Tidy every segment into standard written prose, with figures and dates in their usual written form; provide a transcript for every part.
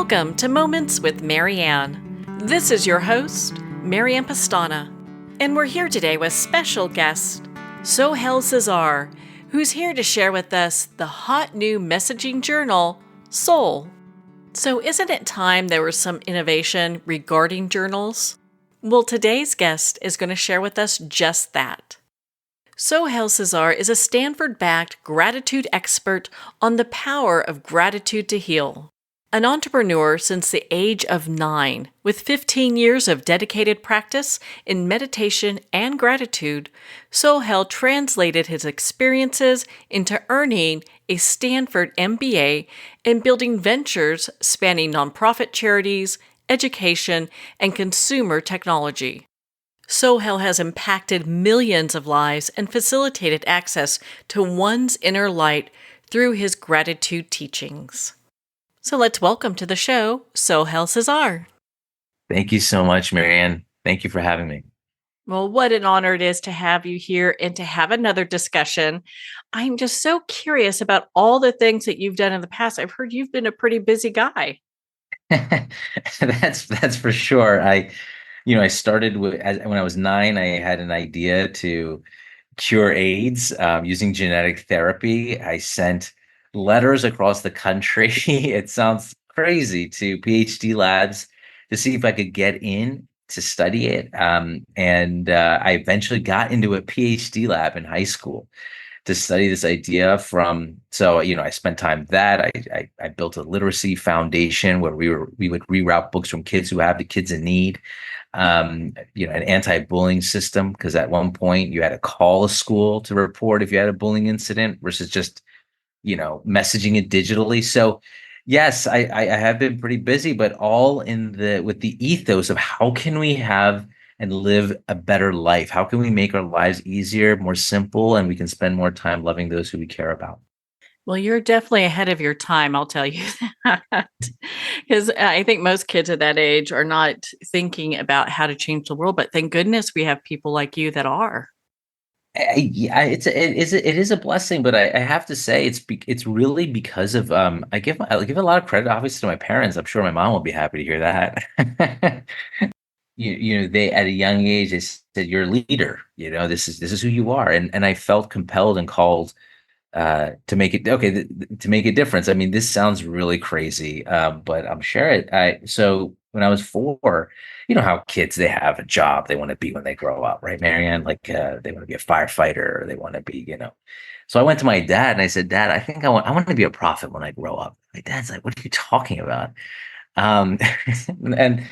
Welcome to Moments with Marianne. This is your host, Marianne Pastana, and we're here today with special guest, Sohale Sizar, who's here to share with us the hot new messaging journal, Soul. So isn't it time there was some innovation regarding journals? Well, today's guest is going to share with us just that. Sohale Sizar is a Stanford-backed gratitude expert on the power of gratitude to heal. An entrepreneur since the age of 9, with 15 years of dedicated practice in meditation and gratitude, Sohale translated his experiences into earning a Stanford MBA and building ventures spanning nonprofit charities, education, and consumer technology. Sohale has impacted millions of lives and facilitated access to one's inner light through his gratitude teachings. So let's welcome to the show, Sohale Sizar. Thank you so much, Marianne. Thank you for having me. Well, what an honor it is to have you here and to have another discussion. I'm just so curious about all the things that you've done in the past. I've heard you've been a pretty busy guy. That's for sure. I started when I was 9. I had an idea to cure AIDS using genetic therapy. I sent letters across the country. It sounds crazy, to PhD labs to see if I could get in to study it. And I eventually got into a PhD lab in high school to study this idea I spent time that I built a literacy foundation where we would reroute books from kids who have the kids in need. An anti-bullying system, because at one point you had to call a school to report if you had a bullying incident versus just, messaging it digitally. So yes, I have been pretty busy, but all with the ethos of how can we have and live a better life? How can we make our lives easier, more simple, and we can spend more time loving those who we care about? Well, you're definitely ahead of your time, I'll tell you that. Because I think most kids at that age are not thinking about how to change the world, but thank goodness we have people like you that are. Yeah, it is a blessing, but I have to say it's really because of I give a lot of credit obviously to my parents. I'm sure my mom will be happy to hear that. They at a young age they said you're a leader. This is who you are, and I felt compelled and called to make it okay to make a difference. I mean, this sounds really crazy, but I'm sure it. So when I was 4, you know how kids, they have a job they want to be when they grow up, right, Marianne? Like they want to be a firefighter, or they want to be. So I went to my dad and I said, Dad, I think I want to be a prophet when I grow up. My dad's like, what are you talking about? Um, and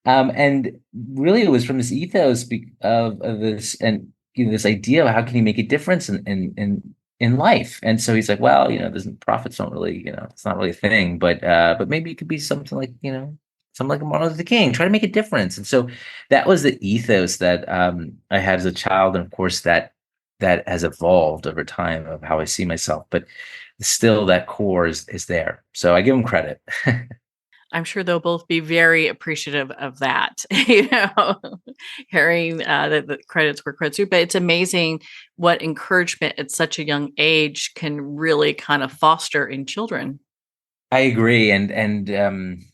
and really it was from this ethos of this, and this idea of how can you make a difference in life. And so he's like, well, there's prophets don't really, it's not really a thing, but maybe it could be something like, something like a Martin Luther King, try to make a difference. And so that was the ethos that I had as a child. And of course that has evolved over time of how I see myself, but still that core is there. So I give him credit. I'm sure they'll both be very appreciative of that, hearing that the credits were credits due. But it's amazing what encouragement at such a young age can really kind of foster in children. I agree. And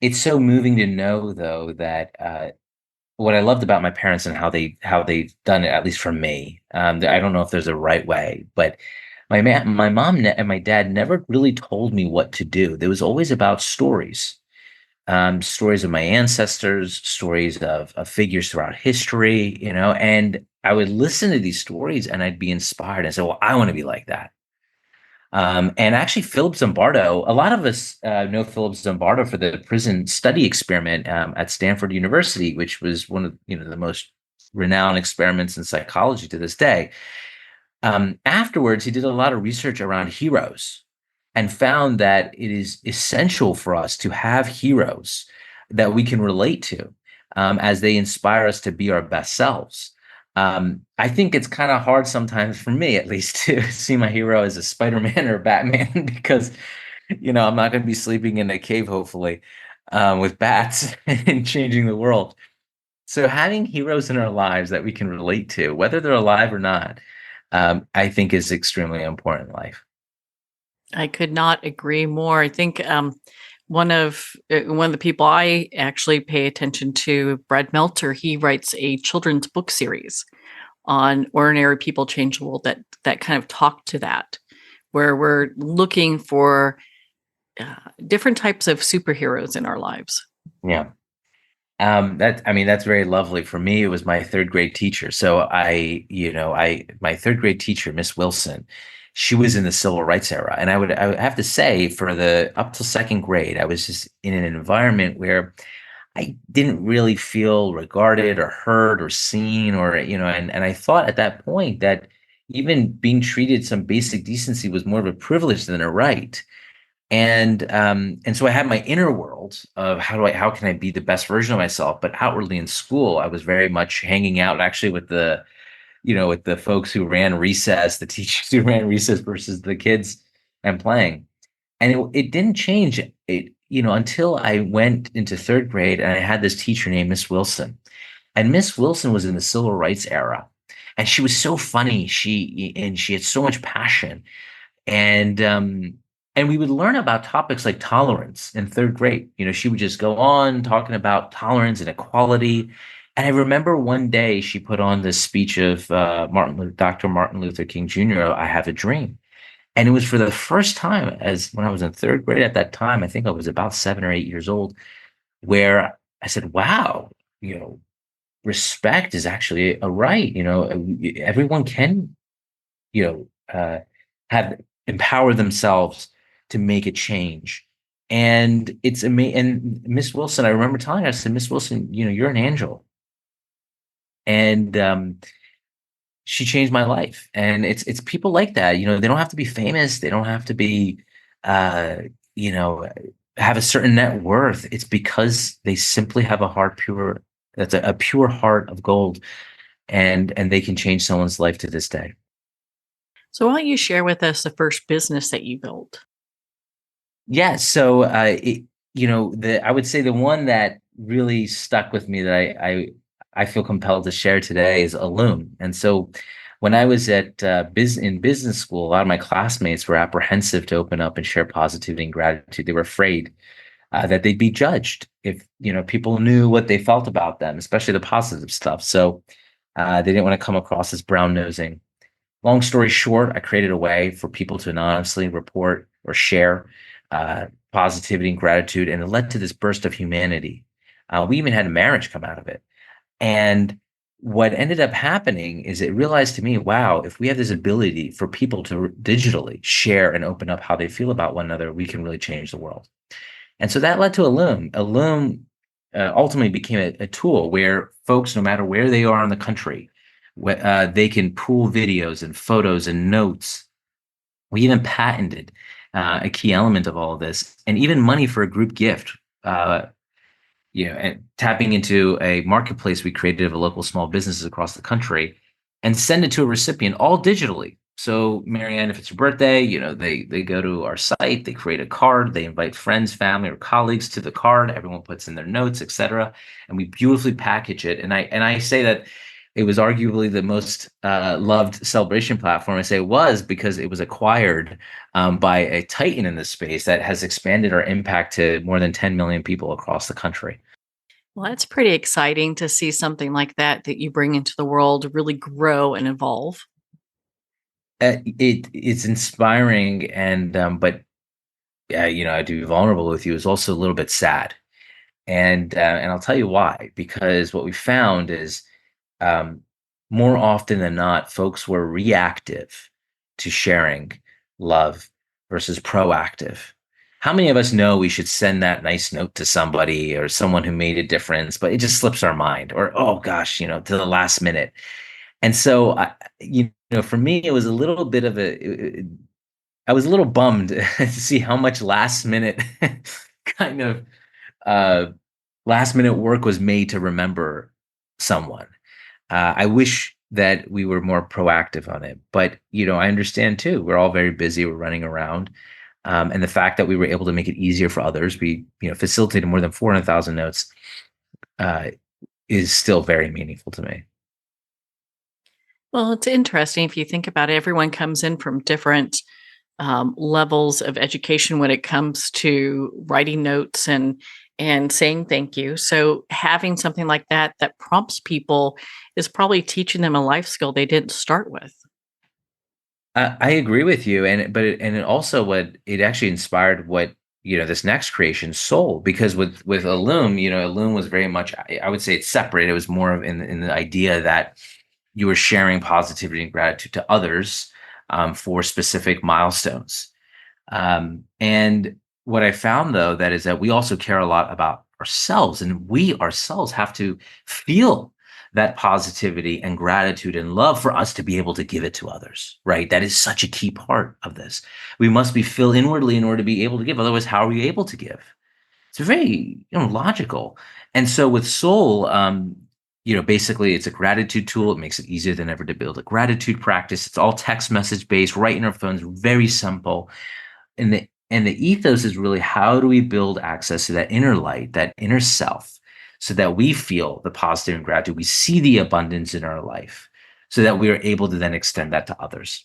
it's so moving to know though that what I loved about my parents and how they've done it, at least for me. I don't know if there's a right way, but my mom and my dad never really told me what to do. There was always about stories, stories of my ancestors, stories of figures throughout history, and I would listen to these stories and I'd be inspired and say, well, I want to be like that. And actually, Philip Zimbardo, a lot of us know Philip Zimbardo for the prison study experiment at Stanford University, which was one of the most renowned experiments in psychology to this day. Afterwards, he did a lot of research around heroes and found that it is essential for us to have heroes that we can relate to as they inspire us to be our best selves. I think it's kind of hard sometimes for me, at least, to see my hero as a Spider-Man or Batman because, I'm not going to be sleeping in a cave, hopefully, with bats and changing the world. So having heroes in our lives that we can relate to, whether they're alive or not, I think is extremely important in life. I could not agree more. I think one of the people I actually pay attention to, Brad Meltzer, he writes a children's book series on ordinary people change the world that kind of talk to that, where we're looking for different types of superheroes in our lives. Yeah. That's very lovely. For me, it was my third grade teacher. So my third grade teacher, Miss Wilson, she was in the civil rights era. And I would have to say for the up till second grade, I was just in an environment where I didn't really feel regarded or heard or seen and I thought at that point that even being treated some basic decency was more of a privilege than a right. And so I had my inner world of how can I be the best version of myself, but outwardly in school I was very much hanging out actually with the folks who ran recess, the teachers who ran recess versus the kids and playing. And it didn't change until I went into third grade and I had this teacher named Miss Wilson. And Miss Wilson was in the civil rights era. And she was so funny. She had so much passion. And and we would learn about topics like tolerance in third grade. She would just go on talking about tolerance and equality. And I remember one day she put on this speech of Dr. Martin Luther King Jr., I Have a Dream. And it was for the first time, as when I was in third grade at that time, I think I was about 7 or 8 years old, where I said, wow, respect is actually a right. Everyone can, you know, have empower themselves to make a change. And it's amazing. And Miss Wilson, I remember telling her, I said, Miss Wilson, you're an angel. And she changed my life. And it's people like that. They don't have to be famous. They don't have to be, uh, you know, have a certain net worth. It's because they simply have a heart pure. That's a pure heart of gold, and they can change someone's life to this day. So why don't you share with us the first business that you built? Yeah. So, I would say the one that really stuck with me that I feel compelled to share today is Illume. And so, when I was at in business school, a lot of my classmates were apprehensive to open up and share positivity and gratitude. They were afraid that they'd be judged if people knew what they felt about them, especially the positive stuff. So, they didn't want to come across as brown nosing. Long story short, I created a way for people to anonymously report or share positivity and gratitude, and it led to this burst of humanity. We even had a marriage come out of it. And what ended up happening is it realized to me, wow, if we have this ability for people to digitally share and open up how they feel about one another, we can really change the world. And so that led to Illume. Illume ultimately became a tool where folks, no matter where they are in the country, they can pool videos and photos and notes. We even patented a key element of all of this, and even money for a group gift. And tapping into a marketplace we created of local small businesses across the country, and send it to a recipient all digitally. So, Marianne, if it's your birthday, they go to our site, they create a card, they invite friends, family, or colleagues to the card. Everyone puts in their notes, etc., and we beautifully package it. And I say that it was arguably the most loved celebration platform. I say it was because it was acquired by a titan in this space that has expanded our impact to more than 10 million people across the country. Well, that's pretty exciting to see something like that you bring into the world really grow and evolve. It's inspiring, and but to be vulnerable with you is also a little bit sad, and I'll tell you why. Because what we found is um, more often than not, folks were reactive to sharing love versus proactive. How many of us know we should send that nice note to somebody or someone who made a difference, but it just slips our mind, or oh gosh, to the last minute. And so, for me, it was a little bit of I was a little bummed to see how much last minute kind of uh, last minute work was made to remember someone. I wish that we were more proactive on it, but I understand too. We're all very busy. We're running around, and the fact that we were able to make it easier for others, we facilitated more than 400,000 notes, uh, is still very meaningful to me. Well, it's interesting if you think about it. Everyone comes in from different levels of education when it comes to writing notes and saying thank you. So having something like that that prompts people is probably teaching them a life skill they didn't start with. I agree with you, and it also what it actually inspired what this next creation, Soul, because with Illum, Illum was very much, I would say it's separate. It was more of in the idea that you were sharing positivity and gratitude to others for specific milestones. And what I found though, that is that we also care a lot about ourselves, and we ourselves have to feel that positivity and gratitude and love for us to be able to give it to others, right? That is such a key part of this. We must be filled inwardly in order to be able to give. Otherwise, how are we able to give? It's very, logical. And so with Soul, basically it's a gratitude tool. It makes it easier than ever to build a gratitude practice. It's all text message based, right in our phones, very simple. And the ethos is really, how do we build access to that inner light, that inner self, so that we feel the positive and gratitude, we see the abundance in our life, so that we are able to then extend that to others.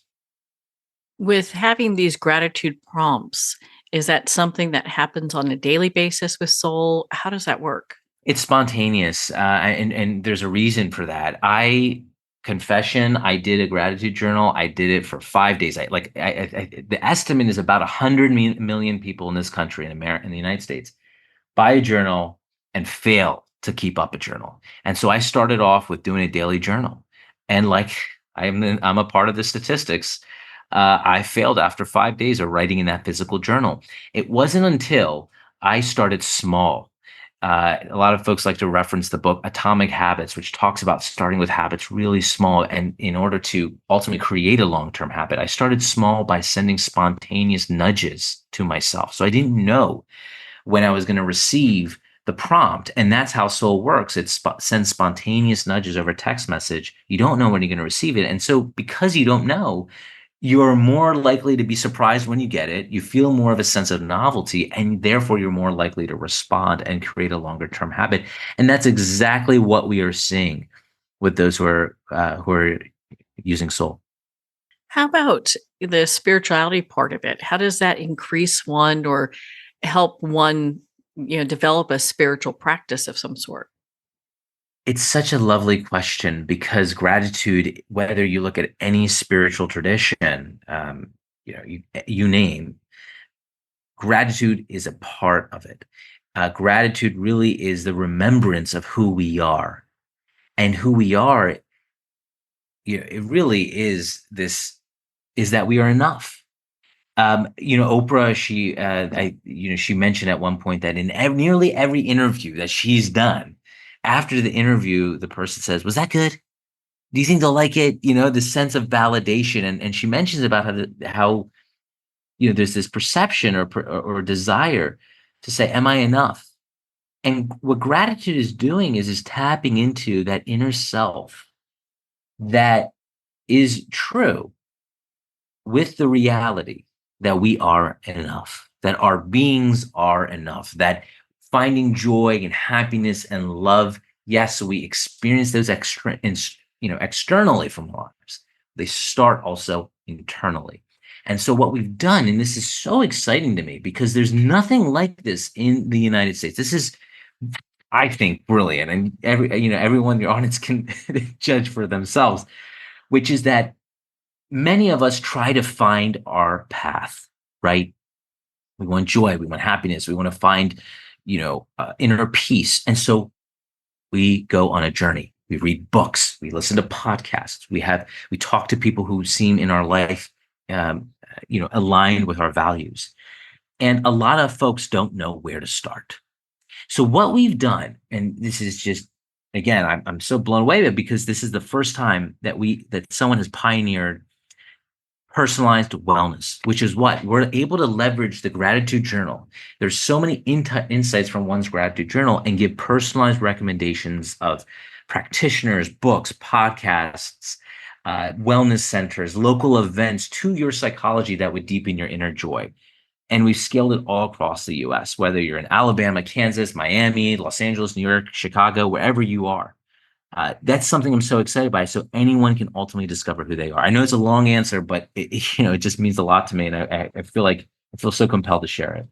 With having these gratitude prompts, is that something that happens on a daily basis with Soul? How does that work? It's spontaneous, and there's a reason for that. I did a gratitude journal. I did it for 5 days. The estimate is about 100 million people in this country, in America, in the United States, buy a journal and fail to keep up a journal. And so I started off with doing a daily journal, and like I'm a part of the statistics. I failed after 5 days of writing in that physical journal. It wasn't until I started small. A lot of folks like to reference the book Atomic Habits, which talks about starting with habits really small. And in order to ultimately create a long-term habit, I started small by sending spontaneous nudges to myself. So I didn't know when I was going to receive the prompt. And that's how Soul works. It sends spontaneous nudges over text message. You don't know when you're going to receive it. And so because you don't know, you're more likely to be surprised when you get it. You feel more of a sense of novelty, and therefore you're more likely to respond and create a longer term habit. And that's exactly what we are seeing with those who are using Soul. How about the spirituality part of it? How does that increase one or help one, develop a spiritual practice of some sort? It's such a lovely question, because gratitude, whether you look at any spiritual tradition, you name, gratitude is a part of it. Gratitude really is the remembrance of who we are, and who we are. It really is that we are enough. Oprah, she mentioned at one point that in nearly every interview that she's done, after the interview, the person says, "Was that good? Do you think they'll like it?" The sense of validation, and she mentions about how there's this perception or desire to say, "Am I enough?" And what gratitude is doing is tapping into that inner self that is true, with the reality that we are enough, that our beings are enough, that finding joy and happiness and love, yes, we experience those externally from our lives. They start also internally. And so what we've done, and this is so exciting to me, because there's nothing like this in the United States. This is, I think, brilliant, and everyone in your audience can judge for themselves, which is that many of us try to find our path, right? We want joy, we want happiness, we want to find, inner peace. And so we go on a journey. We read books, we listen to podcasts, we talk to people who seem in our life, aligned with our values. And a lot of folks don't know where to start. So what we've done, and this is just, again, I'm so blown away with it, because this is the first time that someone has pioneered personalized wellness, which is what we're able to leverage the gratitude journal. There's so many insights from one's gratitude journal, and give personalized recommendations of practitioners, books, podcasts, wellness centers, local events to your psychology that would deepen your inner joy. And we've scaled it all across the US, whether you're in Alabama, Kansas, Miami, Los Angeles, New York, Chicago, wherever you are. That's something I'm so excited by. So anyone can ultimately discover who they are. I know it's a long answer, but it just means a lot to me, and I feel like I feel so compelled to share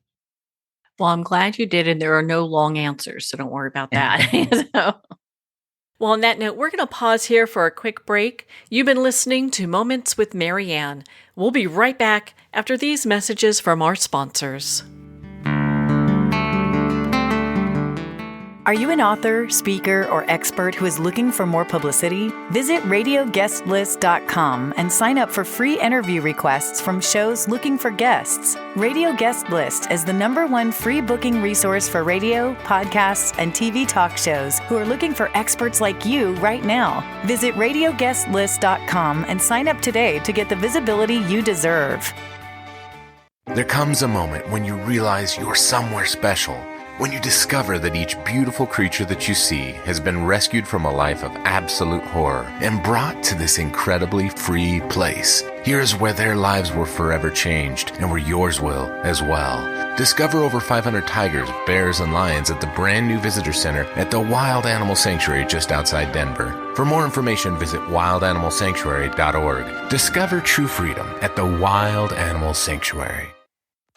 Well, I'm glad you did, and there are no long answers, so don't worry about that. it. So- well, on that note, we're going to pause here for a quick break. You've been listening to Moments with Marianne. We'll be right back after these messages from our sponsors. Are you an author, speaker, or expert who is looking for more publicity? Visit radioguestlist.com and sign up for free interview requests from shows looking for guests. Radio Guest List is the #1 free booking resource for radio, podcasts, and TV talk shows who are looking for experts like you right now. Visit radioguestlist.com and sign up today to get the visibility you deserve. There comes a moment when you realize you're somewhere special. When you discover that each beautiful creature that you see has been rescued from a life of absolute horror and brought to this incredibly free place. Here's where their lives were forever changed and where yours will as well. Discover over 500 tigers, bears, and lions at the brand new visitor center at the Wild Animal Sanctuary just outside Denver. For more information, visit wildanimalsanctuary.org. Discover true freedom at the Wild Animal Sanctuary.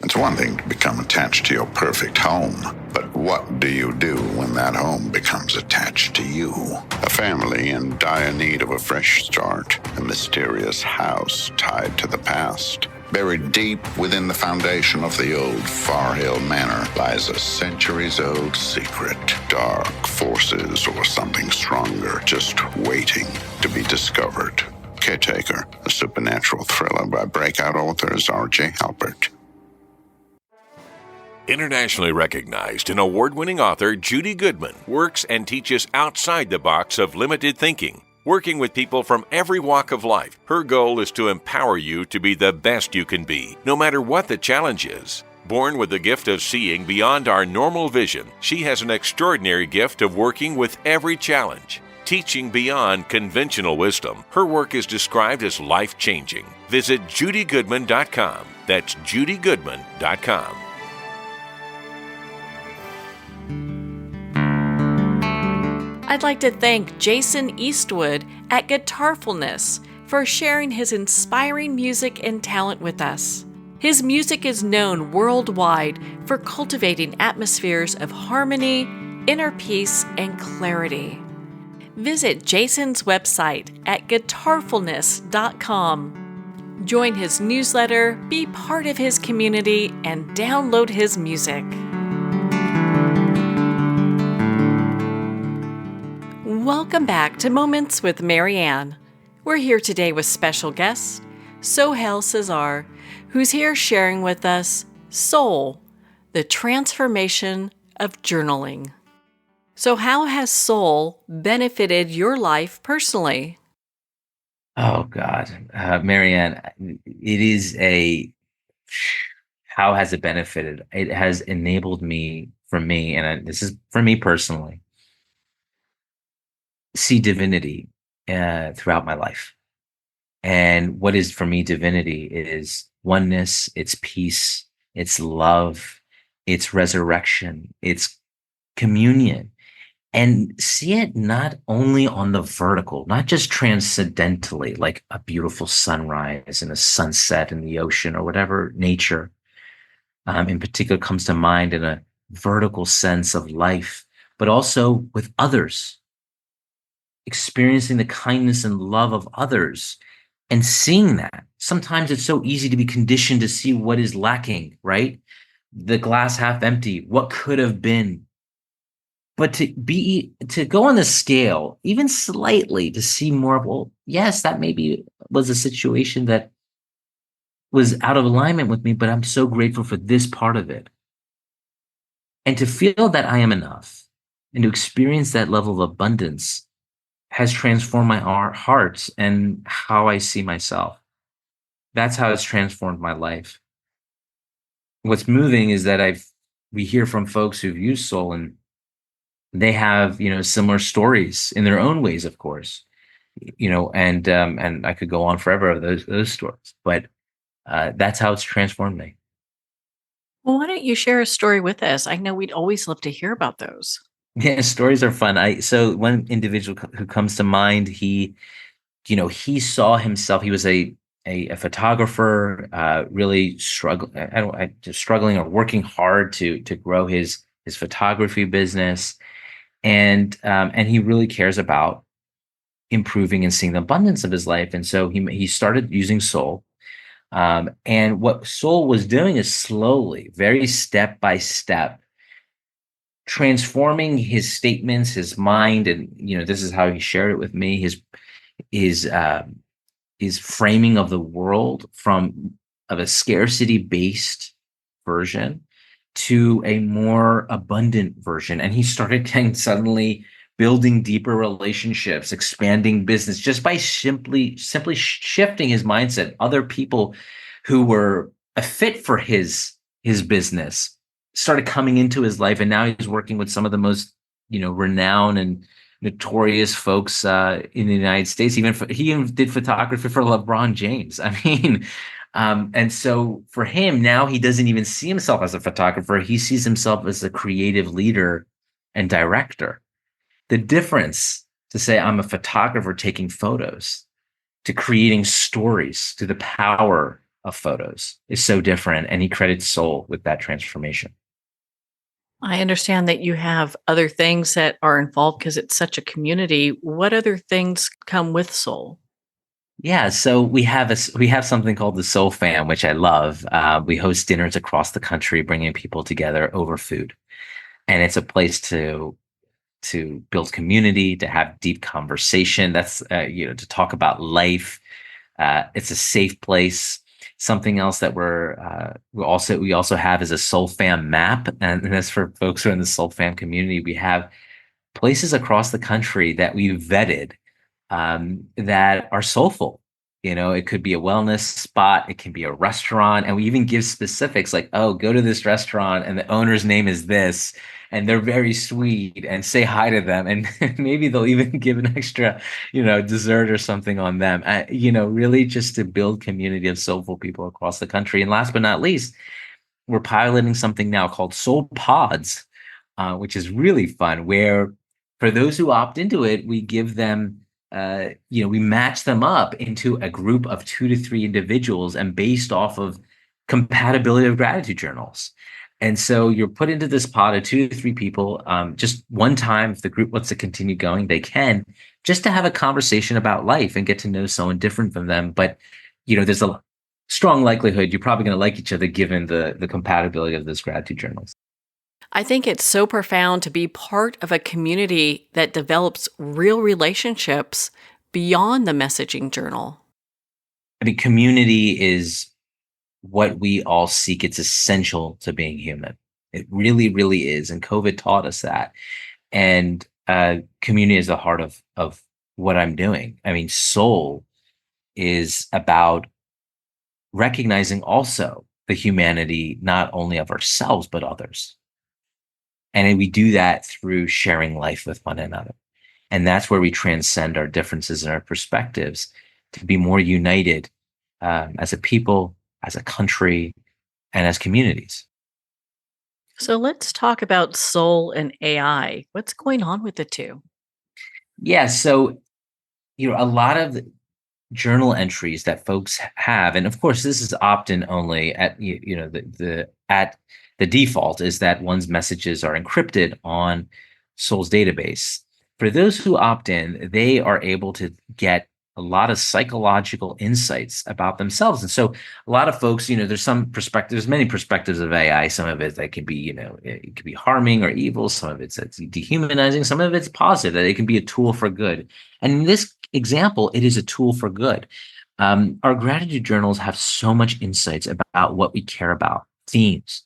It's one thing to become attached to your perfect home, but what do you do when that home becomes attached to you? A family in dire need of a fresh start, a mysterious house tied to the past. Buried deep within the foundation of the old Far Hill Manor lies a centuries-old secret. Dark forces or something stronger just waiting to be discovered. Caretaker, a supernatural thriller by breakout authors R.J. Halpert. Internationally recognized and award-winning author Judy Goodman works and teaches outside the box of limited thinking. Working with people from every walk of life, her goal is to empower you to be the best you can be, no matter what the challenge is. Born with the gift of seeing beyond our normal vision, she has an extraordinary gift of working with every challenge. Teaching beyond conventional wisdom, her work is described as life-changing. Visit judygoodman.com. That's judygoodman.com. I'd like to thank Jason Eastwood at Guitarfulness for sharing his inspiring music and talent with us. His music is known worldwide for cultivating atmospheres of harmony, inner peace, and clarity. Visit Jason's website at guitarfulness.com. Join his newsletter, be part of his community, and download his music. Welcome back to Moments with Marianne. We're here today with special guest, Sohale Sizar, who's here sharing with us Soul, the transformation of journaling. So how has Soul benefited your life personally? Oh God, Marianne, it is how has it benefited? It has enabled me, and this is for me personally, see divinity throughout my life. And what is for me divinity is oneness, it's peace, it's love, it's resurrection, it's communion. And see it not only on the vertical, not just transcendentally, like a beautiful sunrise and a sunset in the ocean or whatever nature in particular comes to mind in a vertical sense of life, but also with others, experiencing the kindness and love of others and seeing that. Sometimes it's so easy to be conditioned to see what is lacking, right? The glass half empty, what could have been. But to go on the scale, even slightly, to see more of, well, yes, that maybe was a situation that was out of alignment with me, but I'm so grateful for this part of it. And to feel that I am enough and to experience that level of abundance has transformed my heart and how I see myself. That's how it's transformed my life. What's moving is that we hear from folks who've used Soul, and they have, similar stories in their own ways, of course, and I could go on forever of those stories, but that's how it's transformed me. Well, why don't you share a story with us? I know we'd always love to hear about those. Yeah, stories are fun. So one individual who comes to mind, he saw himself. He was a photographer, really just struggling or working hard to grow his photography business, and he really cares about improving and seeing the abundance of his life. And so he started using Soul. And what Soul was doing is slowly, very step by step, transforming his statements, his mind, and this is how he shared it with me. His his framing of the world from of a scarcity based version to a more abundant version. And he started getting suddenly building deeper relationships, expanding business just by simply shifting his mindset. Other people who were a fit for his business started coming into his life, and now he's working with some of the most renowned and notorious folks in the United States. He even did photography for LeBron James. I mean, and so for him now, he doesn't even see himself as a photographer. He sees himself as a creative leader and director. The difference to say I'm a photographer taking photos to creating stories to the power of photos is so different. And he credits Soul with that transformation. I understand that you have other things that are involved because it's such a community. What other things come with Soul? Yeah, so we have something called the Soul Fam, which I love. We host dinners across the country, bringing people together over food, and it's a place to build community, to have deep conversation. That's to talk about life. It's a safe place. Something else that we also have is a Soul Fam map, and that's for folks who are in the Soul Fam community. We have places across the country that we vetted that are soulful. It could be a wellness spot, it can be a restaurant, and we even give specifics like, oh, go to this restaurant and the owner's name is this, and they're very sweet, and say hi to them, and maybe they'll even give an extra, dessert or something on them. Really just to build community of soulful people across the country. And last but not least, we're piloting something now called Soul Pods, which is really fun, where for those who opt into it, we give them we match them up into a group of 2 to 3 individuals, and based off of compatibility of gratitude journals. And so you're put into this pod of 2 to 3 people, just one time. If the group wants to continue going, they can, just to have a conversation about life and get to know someone different from them. But there's a strong likelihood you're probably going to like each other given the compatibility of those gratitude journals. I think it's so profound to be part of a community that develops real relationships beyond the messaging journal. I mean, community is what we all seek. It's essential to being human. It really, really is. And COVID taught us that. And community is the heart of what I'm doing. I mean, Soul is about recognizing also the humanity, not only of ourselves, but others. And we do that through sharing life with one another. And that's where we transcend our differences and our perspectives to be more united as a people, as a country, and as communities. So let's talk about soul and AI. What's going on with the two? Yeah, so a lot of journal entries that folks have, and of course this is opt-in only. At at the default is that one's messages are encrypted on Soul's database. For those who opt in, they are able to get a lot of psychological insights about themselves. And so a lot of folks, there's many perspectives of AI. Some of it that can be, it could be harming or evil. Some of it's dehumanizing. Some of it's positive, that it can be a tool for good. And in this example, it is a tool for good. Our gratitude journals have so much insights about what we care about, themes,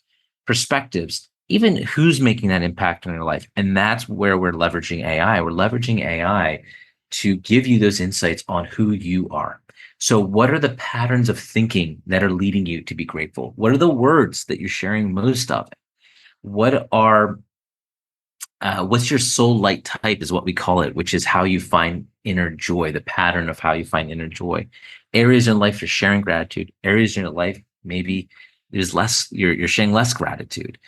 perspectives, even who's making that impact in your life. And that's where we're leveraging AI. We're leveraging AI to give you those insights on who you are. So what are the patterns of thinking that are leading you to be grateful? What are the words that you're sharing most of? What are what's your soul light type is what we call it, which is how you find inner joy, the pattern of how you find inner joy. Areas in life you're sharing gratitude. Areas in your life maybe there's less, you're sharing less gratitude.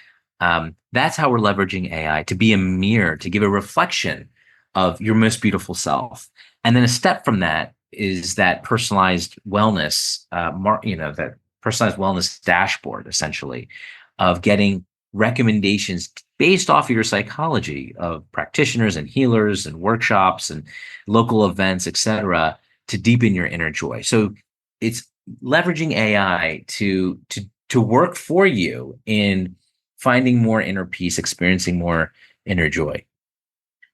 That's how we're leveraging AI to be a mirror, to give a reflection of your most beautiful self. And then a step from that is that personalized wellness, that personalized wellness dashboard, essentially, of getting recommendations based off of your psychology of practitioners and healers and workshops and local events, et cetera, to deepen your inner joy. So it's leveraging AI to work for you in finding more inner peace, experiencing more inner joy.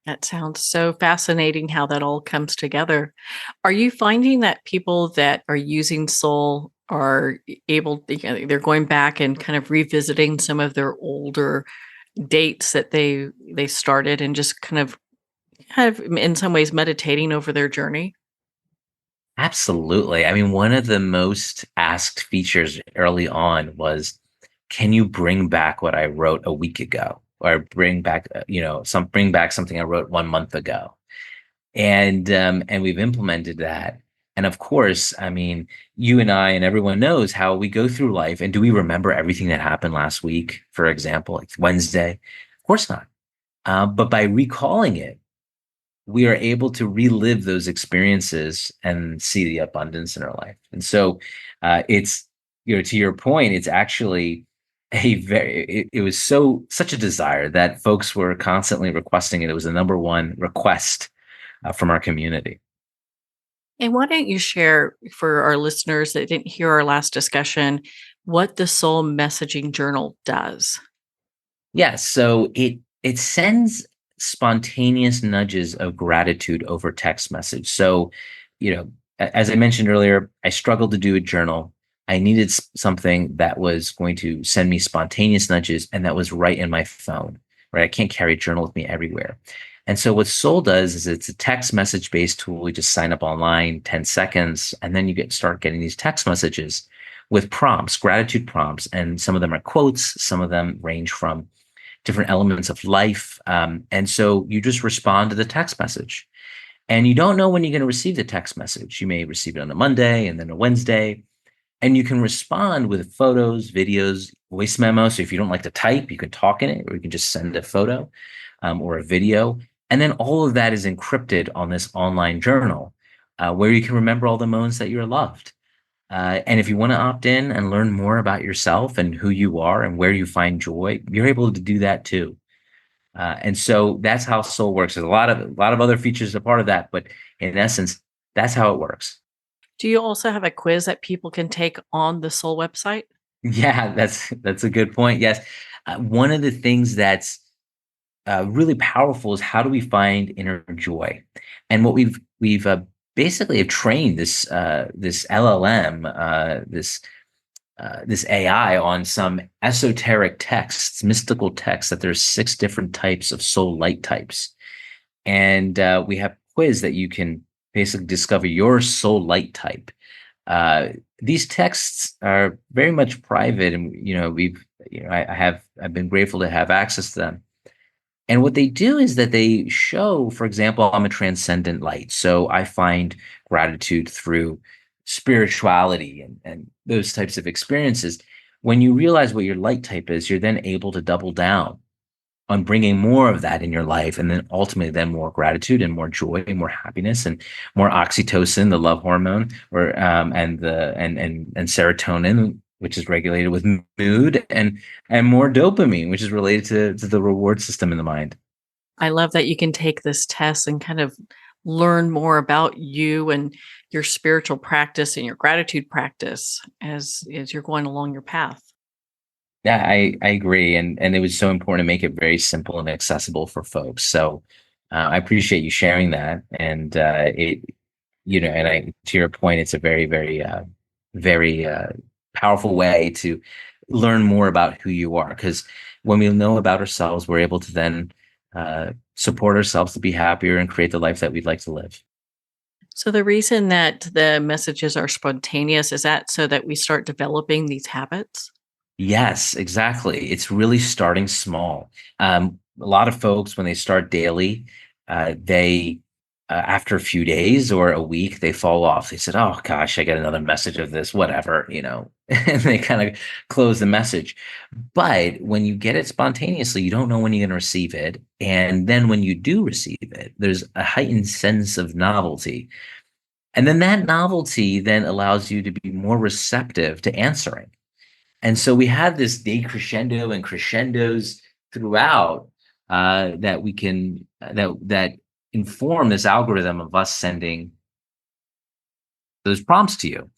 That sounds so fascinating how that all comes together. Are you finding that people that are using Soul are able, they're going back and kind of revisiting some of their older dates that they started and just kind of in some ways meditating over their journey? Absolutely. I mean, one of the most asked features early on was, can you bring back what I wrote a week ago? Or bring back, bring back something I wrote 1 month ago. And we've implemented that. And of course, I mean, you and I and everyone knows how we go through life. And do we remember everything that happened last week, for example, like Wednesday? Of course not. But by recalling it, we are able to relive those experiences and see the abundance in our life. And so it's, to your point, it's actually it was such a desire that folks were constantly requesting it. It was the number one request from our community. And why don't you share for our listeners that didn't hear our last discussion what the Soul Messaging Journal does? Yes, so it sends spontaneous nudges of gratitude over text message. So, as I mentioned earlier, I struggled to do a journal. I needed something that was going to send me spontaneous nudges and that was right in my phone, right? I can't carry a journal with me everywhere. And so what Soul does is it's a text message based tool. You just sign up online, 10 seconds, and then you start getting these text messages with prompts, gratitude prompts. And some of them are quotes. Some of them range from different elements of life. And so you just respond to the text message. And you don't know when you're going to receive the text message. You may receive it on a Monday and then a Wednesday. And you can respond with photos, videos, voice memo. So if you don't like to type, you can talk in it, or you can just send a photo or a video. And then all of that is encrypted on this online journal where you can remember all the moments that you're loved. And if you want to opt in and learn more about yourself and who you are and where you find joy, you're able to do that too. And so that's how Soul works. There's a lot of other features a part of that, but in essence, that's how it works. Do you also have a quiz that people can take on the Soul website? Yeah, that's a good point. Yes, one of the things that's really powerful is how do we find inner joy, and what we've basically have trained this LLM, this AI on some esoteric texts, mystical texts, that there's 6 different types of soul light types. And we have quiz that you can basically discover your soul light type. These texts are very much private, and I've been grateful to have access to them. And what they do is that they show, for example, I'm a transcendent light, so I find gratitude through spirituality and those types of experiences. When you realize what your light type is, you're then able to double down on bringing more of that in your life, and then ultimately then more gratitude and more joy and more happiness and more oxytocin, the love hormone, or and serotonin, which is regulated with mood, and more dopamine, which is related to the reward system in the mind. I love that you can take this test and kind of learn more about you and your spiritual practice and your gratitude practice as you're going along your path. Yeah, I agree, and it was so important to make it very simple and accessible for folks. So I appreciate you sharing that, and to your point, it's a very very powerful way to learn more about who you are, because when we know about ourselves, we're able to then support ourselves to be happier and create the life that we'd like to live. So the reason that the messages are spontaneous, is that so that we start developing these habits? Yes, exactly. It's really starting small. A lot of folks, when they start daily, they after a few days or a week, they fall off. They said, "Oh gosh, I got another message of this, whatever," and they kind of close the message. But when you get it spontaneously, you don't know when you're going to receive it. And then when you do receive it, there's a heightened sense of novelty. And then that novelty then allows you to be more receptive to answering. And so we have this decrescendo and crescendos throughout that we can that inform this algorithm of us sending those prompts to you.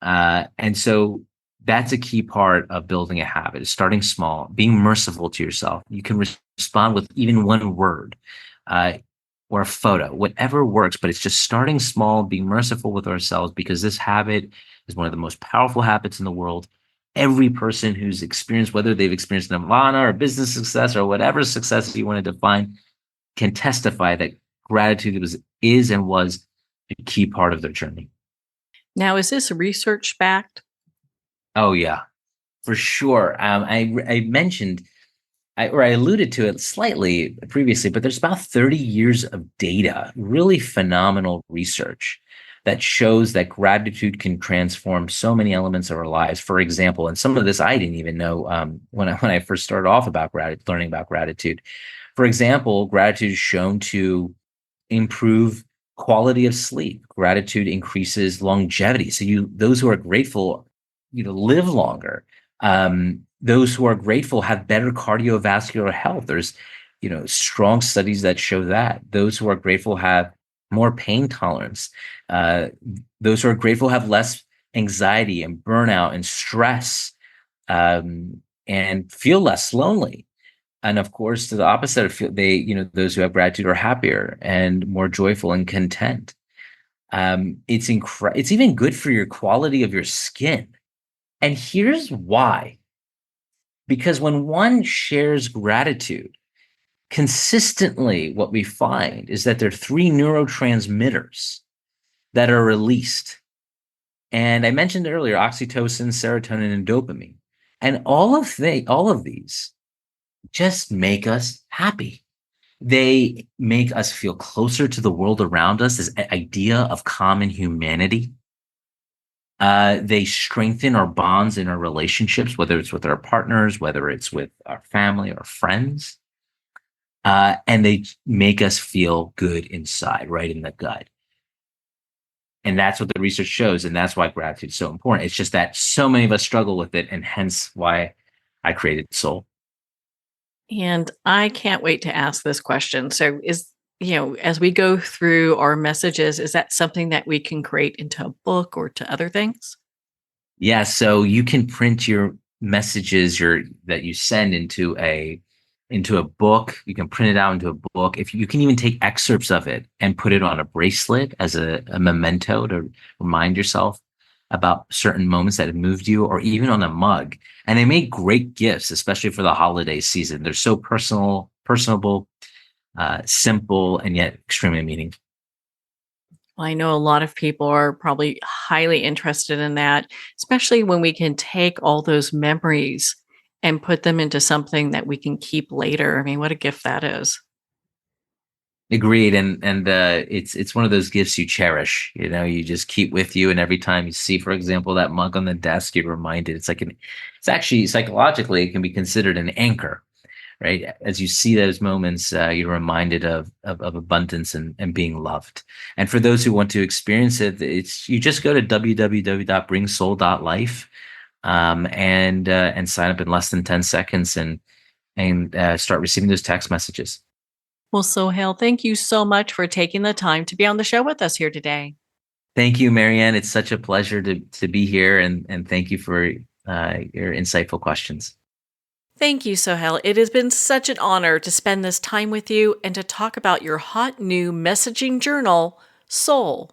And so that's a key part of building a habit, is starting small, being merciful to yourself. You can respond with even one word or a photo, whatever works, but it's just starting small, being merciful with ourselves, because this habit is one of the most powerful habits in the world. Every person who's experienced, whether they've experienced nirvana or business success or whatever success you want to define, can testify that gratitude is and was a key part of their journey. Now, is this research backed? Oh yeah, for sure. I mentioned, I alluded to it slightly previously, but there's about 30 years of data, really phenomenal research that shows that gratitude can transform so many elements of our lives. For example, and some of this I didn't even know when I first started off about learning about gratitude. For example, gratitude is shown to improve quality of sleep. Gratitude increases longevity. So those who are grateful, live longer. Those who are grateful have better cardiovascular health. There's, strong studies that show that. Those who are grateful have more pain tolerance. Those who are grateful have less anxiety and burnout and stress, and feel less lonely. And of course, to the opposite, those who have gratitude are happier and more joyful and content. It's even good for your quality of your skin. And here's why. Because when one shares gratitude, consistently what we find is that there are 3 neurotransmitters that are released. And I mentioned earlier, oxytocin, serotonin, and dopamine. And all of these just make us happy. They make us feel closer to the world around us, this idea of common humanity. They strengthen our bonds in our relationships, whether it's with our partners, whether it's with our family or friends. And they make us feel good inside, right in the gut. And that's what the research shows. And that's why gratitude is so important. It's just that so many of us struggle with it, and hence why I created Soul. And I can't wait to ask this question. So as we go through our messages, is that something that we can create into a book or to other things? Yeah. So you can print your messages that you send into a book. You can print it out into a book. If you can even take excerpts of it and put it on a bracelet as a memento to remind yourself about certain moments that have moved you, or even on a mug. And they make great gifts, especially for the holiday season. They're so personable, simple, and yet extremely meaningful. Well, I know a lot of people are probably highly interested in that, especially when we can take all those memories and put them into something that we can keep later. I mean, what a gift that is. Agreed. And it's one of those gifts you cherish, you just keep with you. And every time you see, for example, that mug on the desk, you're reminded. It's actually psychologically, it can be considered an anchor, right? As you see those moments, you're reminded of abundance and being loved. And for those who want to experience it, you just go to www.bringsoul.life and sign up in less than 10 seconds and start receiving those text messages. Well, Sohale, thank you so much for taking the time to be on the show with us here today. Thank you, Marianne. It's such a pleasure to be here, and thank you for your insightful questions. Thank you, Sohale. It has been such an honor to spend this time with you and to talk about your hot new messaging journal, Soul.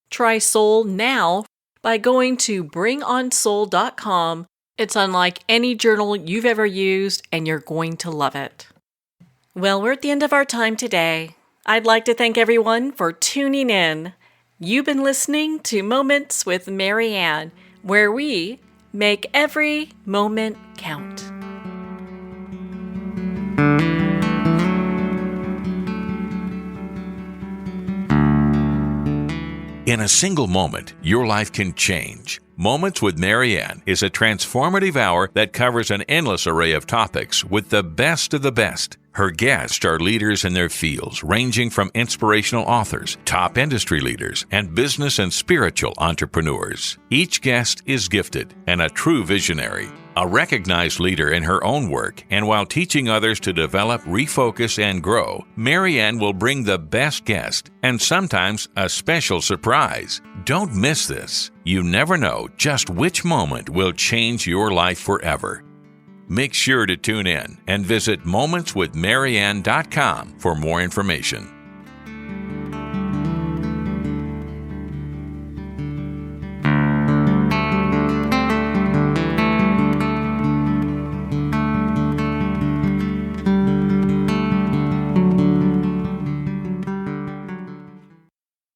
Try Soul now by going to bringonsoul.com. It's unlike any journal you've ever used, and you're going to love it. Well, we're at the end of our time today. I'd like to thank everyone for tuning in. You've been listening to Moments with Marianne, where we make every moment count. In a single moment, your life can change. Moments with Marianne is a transformative hour that covers an endless array of topics with the best of the best. Her guests are leaders in their fields, ranging from inspirational authors, top industry leaders, and business and spiritual entrepreneurs. Each guest is gifted and a true visionary, a recognized leader in her own work, and while teaching others to develop, refocus, and grow, Marianne will bring the best guest and sometimes a special surprise. Don't miss this. You never know just which moment will change your life forever. Make sure to tune in and visit momentswithmarianne.com for more information.